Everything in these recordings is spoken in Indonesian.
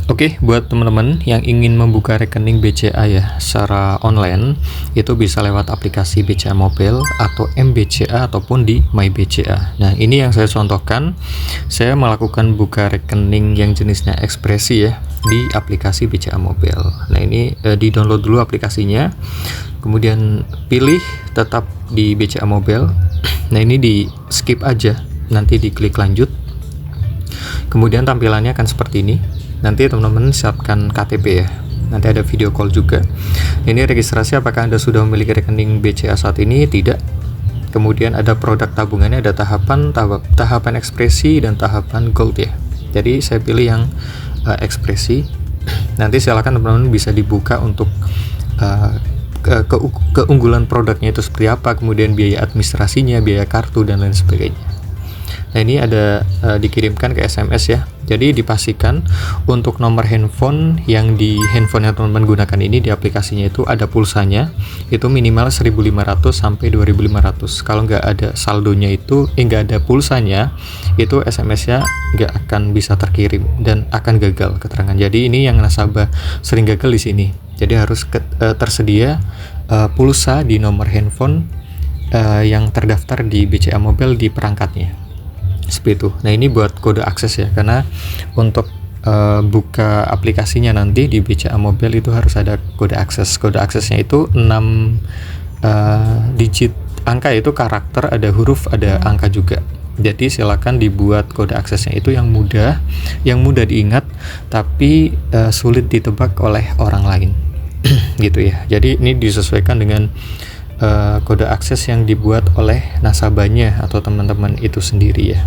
Oke, buat teman-teman yang ingin membuka rekening BCA ya secara online, itu bisa lewat aplikasi BCA Mobile atau MBCA ataupun di My BCA. Nah, ini yang saya contohkan. Saya melakukan buka rekening yang jenisnya ekspresi ya di aplikasi BCA Mobile. Nah, ini di-download dulu aplikasinya. Kemudian pilih tetap di BCA Mobile. Nah, ini di skip aja. Nanti diklik lanjut. Kemudian tampilannya akan seperti ini. Nanti teman-teman siapkan KTP ya. Nanti ada video call juga. Ini registrasi apakah Anda sudah memiliki rekening BCA saat ini? Tidak. Kemudian ada produk tabungannya, ada tahapan ekspresi dan tahapan gold ya. Jadi saya pilih yang ekspresi. Nanti silakan teman-teman bisa dibuka untuk keunggulan produknya itu seperti apa, kemudian biaya administrasinya, biaya kartu dan lain sebagainya. Nah, ini ada dikirimkan ke SMS ya. Jadi dipastikan untuk nomor handphone yang di handphone yang teman-teman gunakan ini di aplikasinya itu ada pulsanya, itu minimal 1.500 sampai 2.500. Kalau nggak ada saldonya itu, nggak ada pulsanya, itu SMS-nya nggak akan bisa terkirim dan akan gagal keterangan. Jadi ini yang nasabah sering gagal di sini. Jadi harus tersedia pulsa di nomor handphone yang terdaftar di BCA Mobile di perangkatnya. Seperti itu. Nah, ini buat kode akses ya, karena untuk buka aplikasinya nanti di BCA Mobile itu harus ada kode akses. Kode aksesnya itu 6 digit angka, itu karakter, ada huruf, ada angka juga. Jadi silakan dibuat kode aksesnya itu yang mudah diingat tapi sulit ditebak oleh orang lain. Gitu ya. Jadi ini disesuaikan dengan kode akses yang dibuat oleh nasabahnya atau teman-teman itu sendiri ya.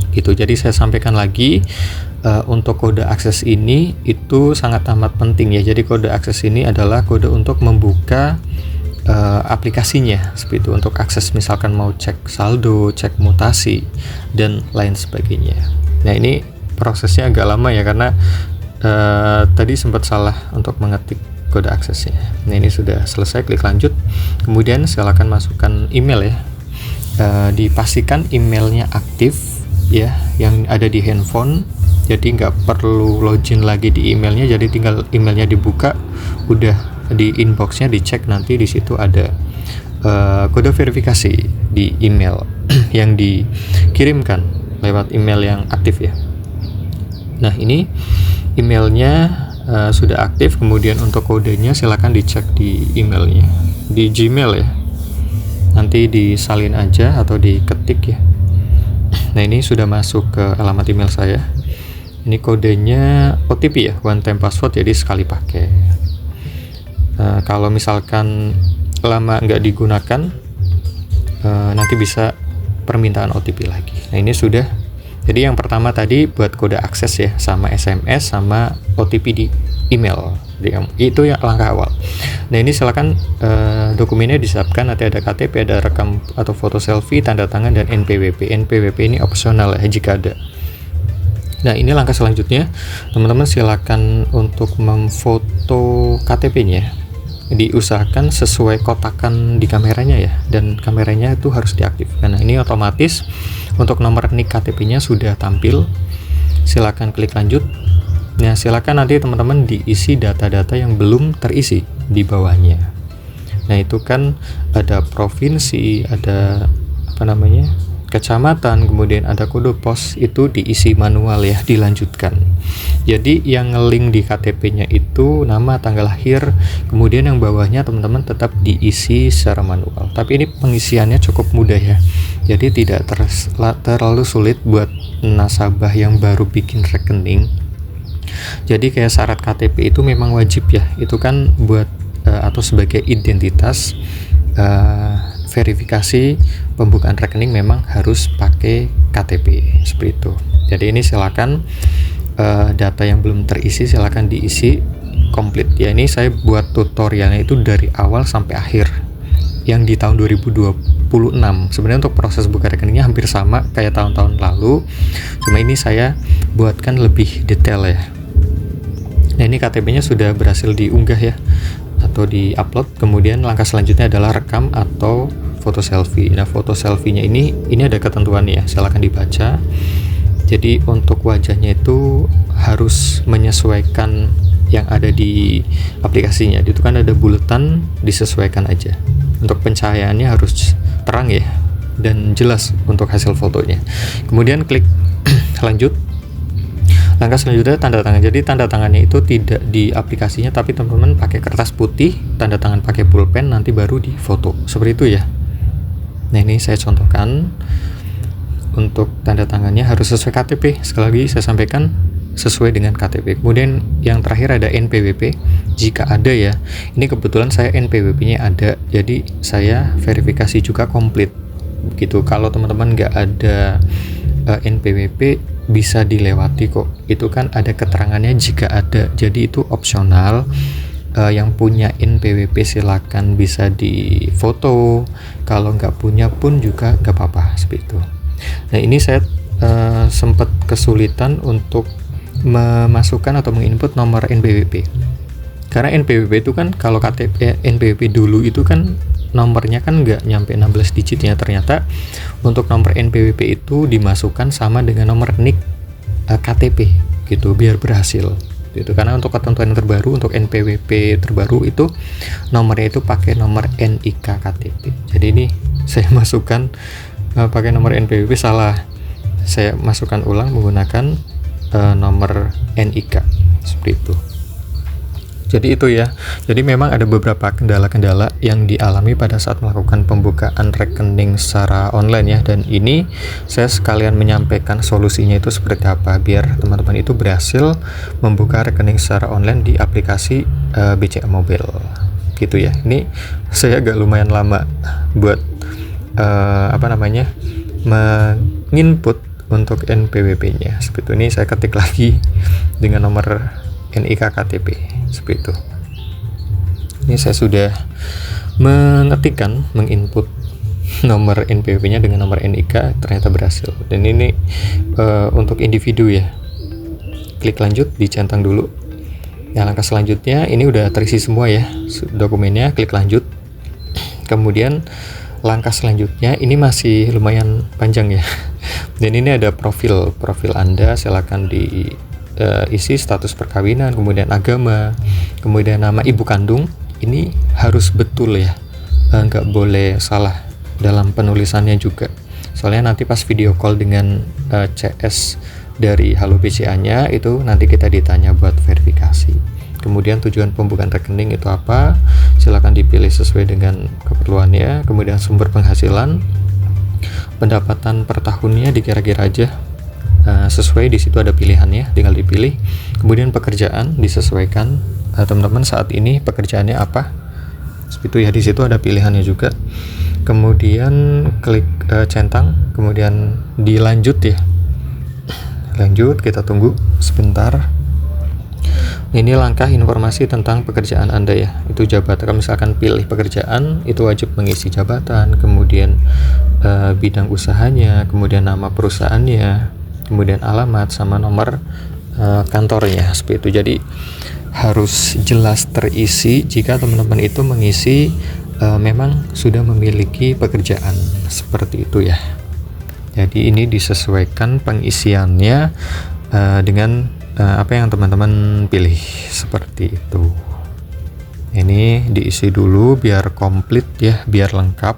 Gitu. Jadi saya sampaikan lagi, untuk kode akses ini itu sangat amat penting ya. Jadi kode akses ini adalah kode untuk membuka aplikasinya, seperti itu, untuk akses misalkan mau cek saldo, cek mutasi dan lain sebagainya. Nah, ini prosesnya agak lama ya, karena tadi sempat salah untuk mengetik kode aksesnya. Nah, ini sudah selesai, klik lanjut. Kemudian silakan masukkan email ya. Dipastikan emailnya aktif ya, yang ada di handphone. Jadi nggak perlu login lagi di emailnya, jadi tinggal emailnya dibuka, udah di inboxnya dicek, nanti di situ ada kode verifikasi di email yang dikirimkan lewat email yang aktif ya. Nah, ini emailnya sudah aktif. Kemudian untuk kodenya silakan dicek di emailnya, di Gmail ya, nanti disalin aja atau diketik ya. Nah, ini sudah masuk ke alamat email saya. Ini kodenya OTP ya, one time password, jadi sekali pakai. Kalau misalkan lama nggak digunakan, nanti bisa permintaan OTP lagi. Nah, ini sudah. Jadi yang pertama tadi buat kode akses ya, sama SMS, sama OTP di email. Itu yang langkah awal. Nah, ini silakan dokumennya disiapkan, nanti ada KTP, ada rekam atau foto selfie, tanda tangan, dan NPWP. NPWP ini opsional ya jika ada. Nah, ini langkah selanjutnya. Teman-teman silakan untuk memfoto KTP-nya. Diusahakan sesuai kotakan di kameranya ya, dan kameranya itu harus diaktifkan. Nah, ini otomatis untuk nomor NIK KTP-nya sudah tampil. Silakan klik lanjut. Nah, silakan nanti teman-teman diisi data-data yang belum terisi di bawahnya. Nah, itu kan ada provinsi, ada kecamatan, kemudian ada kode pos, itu diisi manual ya, dilanjutkan. Jadi yang nge-link di KTP-nya itu nama, tanggal lahir, kemudian yang bawahnya teman-teman tetap diisi secara manual. Tapi ini pengisiannya cukup mudah ya. Jadi tidak terlalu sulit buat nasabah yang baru bikin rekening. Jadi kayak syarat KTP itu memang wajib ya. Itu kan buat atau sebagai identitas verifikasi pembukaan rekening memang harus pakai KTP, seperti itu. Jadi ini silakan data yang belum terisi silakan diisi komplit ya. Ini saya buat tutorialnya itu dari awal sampai akhir yang di tahun 2026. Sebenarnya untuk proses buka rekeningnya hampir sama kayak tahun-tahun lalu, cuma ini saya buatkan lebih detail ya. Nah, ini KTP-nya sudah berhasil diunggah ya, atau di-upload. Kemudian langkah selanjutnya adalah rekam atau foto selfie. Nah, foto selfie-nya ini ada ketentuannya ya, silakan dibaca. Jadi untuk wajahnya itu harus menyesuaikan yang ada di aplikasinya. Itu kan ada buletan, disesuaikan aja. Untuk pencahayaannya harus terang ya, dan jelas untuk hasil fotonya. Kemudian klik lanjut. Langkah selanjutnya tanda tangan. Jadi tanda tangannya itu tidak di aplikasinya, tapi teman-teman pakai kertas putih, tanda tangan pakai pulpen, nanti baru di foto. Seperti itu ya. Nah, ini saya contohkan. Untuk tanda tangannya harus sesuai KTP. Sekali lagi saya sampaikan, sesuai dengan KTP. Kemudian yang terakhir ada NPWP, jika ada ya. Ini kebetulan saya NPWP-nya ada, jadi saya verifikasi juga komplit. Begitu. Kalau teman-teman nggak ada NPWP, bisa dilewati kok. Itu kan ada keterangannya jika ada, jadi itu opsional. Yang punya NPWP silakan bisa difoto, kalau nggak punya pun juga nggak apa-apa, seperti itu. Nah, ini saya sempat kesulitan untuk memasukkan atau menginput nomor NPWP, karena NPWP itu kan kalau KTP NPWP dulu itu kan nomornya kan nggak nyampe 16 digitnya. Ternyata untuk nomor NPWP itu dimasukkan sama dengan nomor NIK KTP gitu, biar berhasil gitu. Karena untuk ketentuan yang terbaru, untuk NPWP terbaru itu nomornya itu pakai nomor NIK KTP. Jadi ini saya masukkan pakai nomor NPWP salah, saya masukkan ulang menggunakan nomor NIK, seperti itu. Jadi itu ya. Jadi memang ada beberapa kendala-kendala yang dialami pada saat melakukan pembukaan rekening secara online ya, dan ini saya sekalian menyampaikan solusinya itu seperti apa biar teman-teman itu berhasil membuka rekening secara online di aplikasi BCA Mobile gitu ya. Ini saya agak lumayan lama buat menginput untuk NPWP-nya. Seperti ini saya ketik lagi dengan nomor NIK KTP, seperti itu. Ini saya sudah menginput nomor NPWP-nya dengan nomor NIK, ternyata berhasil. Dan ini untuk individu ya. Klik lanjut, dicentang dulu. Ya, langkah selanjutnya ini udah terisi semua ya dokumennya, klik lanjut. Kemudian langkah selanjutnya ini masih lumayan panjang ya. Dan ini ada profil Anda, silakan diisi status perkawinan, kemudian agama, kemudian nama ibu kandung. Ini harus betul ya, nggak boleh salah dalam penulisannya juga. Soalnya nanti pas video call dengan CS dari Halo BCA-nya itu nanti kita ditanya buat verifikasi. Kemudian tujuan pembukaan rekening itu apa? Silakan dipilih sesuai dengan keperluannya. Kemudian sumber penghasilan, pendapatan per tahunnya dikira-kira aja sesuai, di situ ada pilihannya, tinggal dipilih. Kemudian pekerjaan disesuaikan, teman-teman saat ini pekerjaannya apa? Seperti itu ya, di situ ada pilihannya juga. Kemudian klik centang, kemudian dilanjut ya. Lanjut, kita tunggu sebentar. Ini langkah informasi tentang pekerjaan Anda ya. Itu jabatan, kalau misalkan pilih pekerjaan itu wajib mengisi jabatan, kemudian bidang usahanya, kemudian nama perusahaannya, kemudian alamat sama nomor kantornya, seperti itu. Jadi harus jelas terisi jika teman-teman itu mengisi memang sudah memiliki pekerjaan, seperti itu ya. Jadi ini disesuaikan pengisiannya dengan apa yang teman-teman pilih, seperti itu. Ini diisi dulu biar komplit ya, biar lengkap.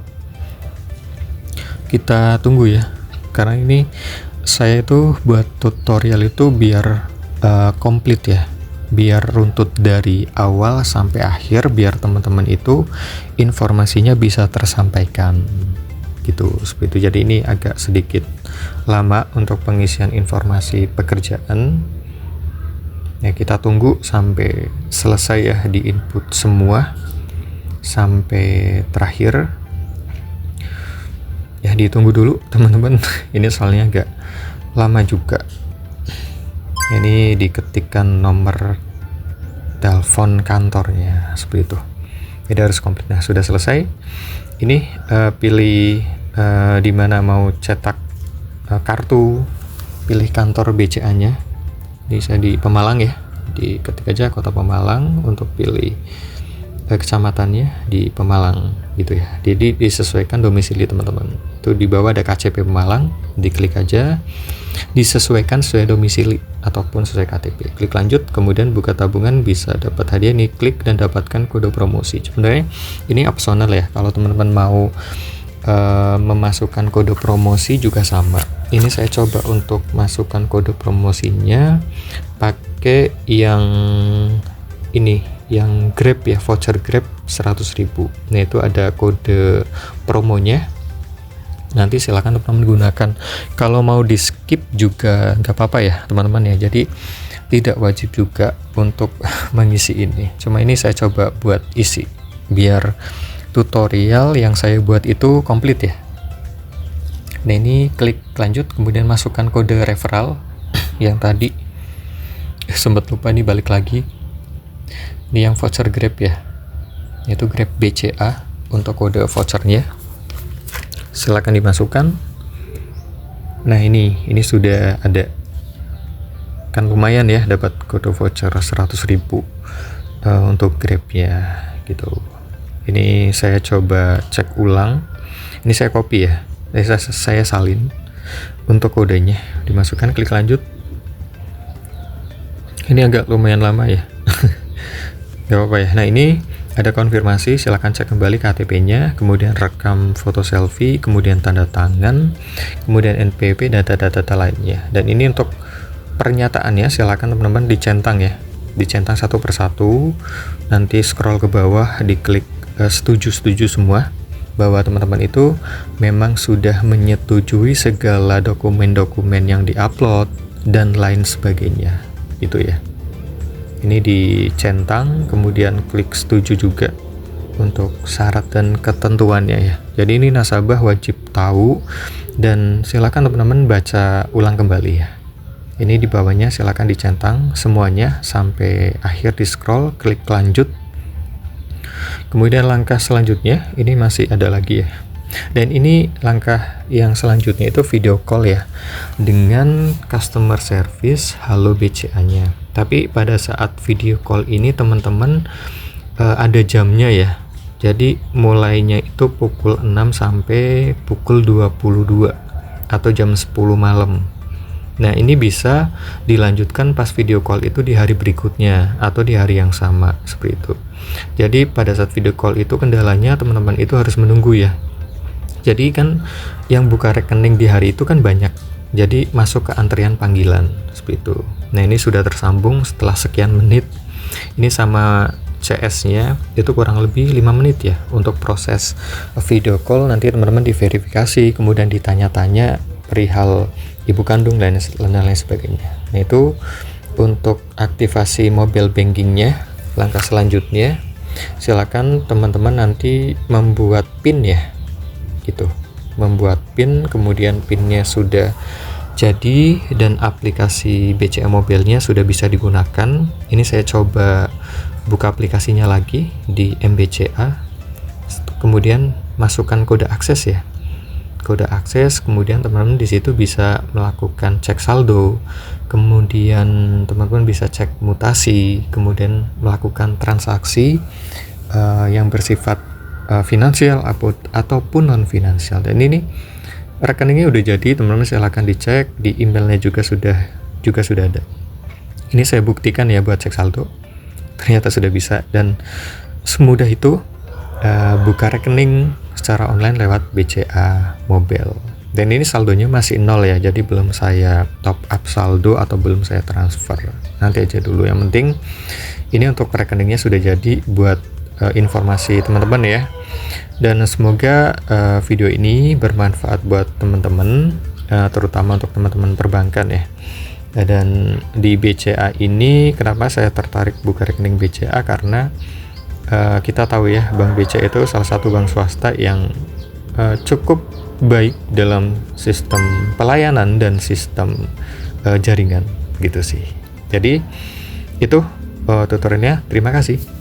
Kita tunggu ya, karena ini saya itu buat tutorial itu biar komplit ya, biar runtut dari awal sampai akhir, biar teman-teman itu informasinya bisa tersampaikan gitu, seperti itu. Jadi ini agak sedikit lama untuk pengisian informasi pekerjaan ya. Kita tunggu sampai selesai ya, di input semua sampai terakhir ya. Ditunggu dulu teman-teman, ini soalnya agak lama juga. Ini diketikkan nomor telepon kantornya, seperti itu. Jadi harus komplit. Nah, sudah selesai. Ini pilih di mana mau cetak kartu, pilih kantor BCA-nya. Bisa di Pemalang ya, diketik aja Kota Pemalang untuk pilih kecamatannya di Pemalang gitu ya. Jadi disesuaikan domisili teman-teman. Itu di bawah ada KCP Pemalang, diklik aja, disesuaikan sesuai domisili ataupun sesuai KTP. Klik lanjut, kemudian buka tabungan, bisa dapat hadiah nih, klik dan dapatkan kode promosi. Sebenarnya ini opsional ya, kalau teman-teman mau memasukkan kode promosi juga sama. Ini saya coba untuk masukkan kode promosinya pakai yang ini, yang Grab ya, voucher Grab 100.000. Nah itu ada kode promonya, nanti silakan teman-teman gunakan. Kalau mau di skip juga nggak apa-apa ya teman-teman ya, jadi tidak wajib juga untuk mengisi ini. Cuma ini saya coba buat isi biar tutorial yang saya buat itu komplit ya. Nah ini klik lanjut, kemudian masukkan kode referral yang tadi sempat lupa nih, balik lagi. Ini yang voucher Grab ya, yaitu Grab BCA untuk kode vouchernya. Silakan dimasukkan. Nah ini sudah ada, kan lumayan ya dapat kode voucher 100.000 untuk Grab ya gitu. Ini saya coba cek ulang. Ini saya copy ya, saya salin untuk kodenya, dimasukkan, klik lanjut. Ini agak lumayan lama ya. Gak apa-apa ya. Nah ini ada konfirmasi, silahkan cek kembali KTP-nya, kemudian rekam foto selfie, kemudian tanda tangan, kemudian NPWP, data-data lainnya. Dan ini untuk pernyataannya silahkan teman-teman dicentang ya, dicentang satu persatu, nanti scroll ke bawah, diklik setuju semua, bahwa teman-teman itu memang sudah menyetujui segala dokumen-dokumen yang diupload dan lain sebagainya itu ya. Ini dicentang, kemudian klik setuju juga untuk syarat dan ketentuannya ya. Jadi ini nasabah wajib tahu, dan silakan teman-teman baca ulang kembali ya. Ini di bawahnya silakan dicentang semuanya sampai akhir, di scroll, klik lanjut. Kemudian langkah selanjutnya ini masih ada lagi ya. Dan ini langkah yang selanjutnya itu video call ya, dengan customer service Halo BCA-nya. Tapi pada saat video call ini teman-teman ada jamnya ya. Jadi mulainya itu pukul 6 sampai pukul 22 atau jam 10 malam. Nah ini bisa dilanjutkan pas video call itu di hari berikutnya atau di hari yang sama, seperti itu. Jadi pada saat video call itu kendalanya teman-teman itu harus menunggu ya. Jadi kan yang buka rekening di hari itu kan banyak, jadi masuk ke antrian panggilan seperti itu. Nah ini sudah tersambung setelah sekian menit. Ini sama CS-nya itu kurang lebih 5 menit ya untuk proses video call. Nanti teman-teman diverifikasi, kemudian ditanya-tanya perihal ibu kandung dan lain sebagainya. Nah itu untuk aktivasi mobile bankingnya. Langkah selanjutnya silakan teman-teman nanti membuat PIN ya gitu, membuat PIN, kemudian PIN-nya sudah jadi dan aplikasi BCA Mobile-nya sudah bisa digunakan. Ini saya coba buka aplikasinya lagi di MBCA, kemudian masukkan kode akses ya, kode akses, kemudian teman-teman di situ bisa melakukan cek saldo, kemudian teman-teman bisa cek mutasi, kemudian melakukan transaksi yang bersifat finansial ataupun non finansial. Dan ini rekeningnya udah jadi, teman-teman silahkan dicek, di emailnya juga sudah ada. Ini saya buktikan ya buat cek saldo, ternyata sudah bisa, dan semudah itu buka rekening secara online lewat BCA Mobile. Dan ini saldonya masih 0 ya, jadi belum saya top up saldo atau belum saya transfer, nanti aja dulu. Yang penting ini untuk rekeningnya sudah jadi, buat informasi teman-teman ya. Dan semoga video ini bermanfaat buat teman-teman, terutama untuk teman-teman perbankan ya. Dan di BCA ini kenapa saya tertarik buka rekening BCA, karena kita tahu ya Bank BCA itu salah satu bank swasta yang cukup baik dalam sistem pelayanan dan sistem jaringan gitu sih. Jadi itu tutorialnya, terima kasih.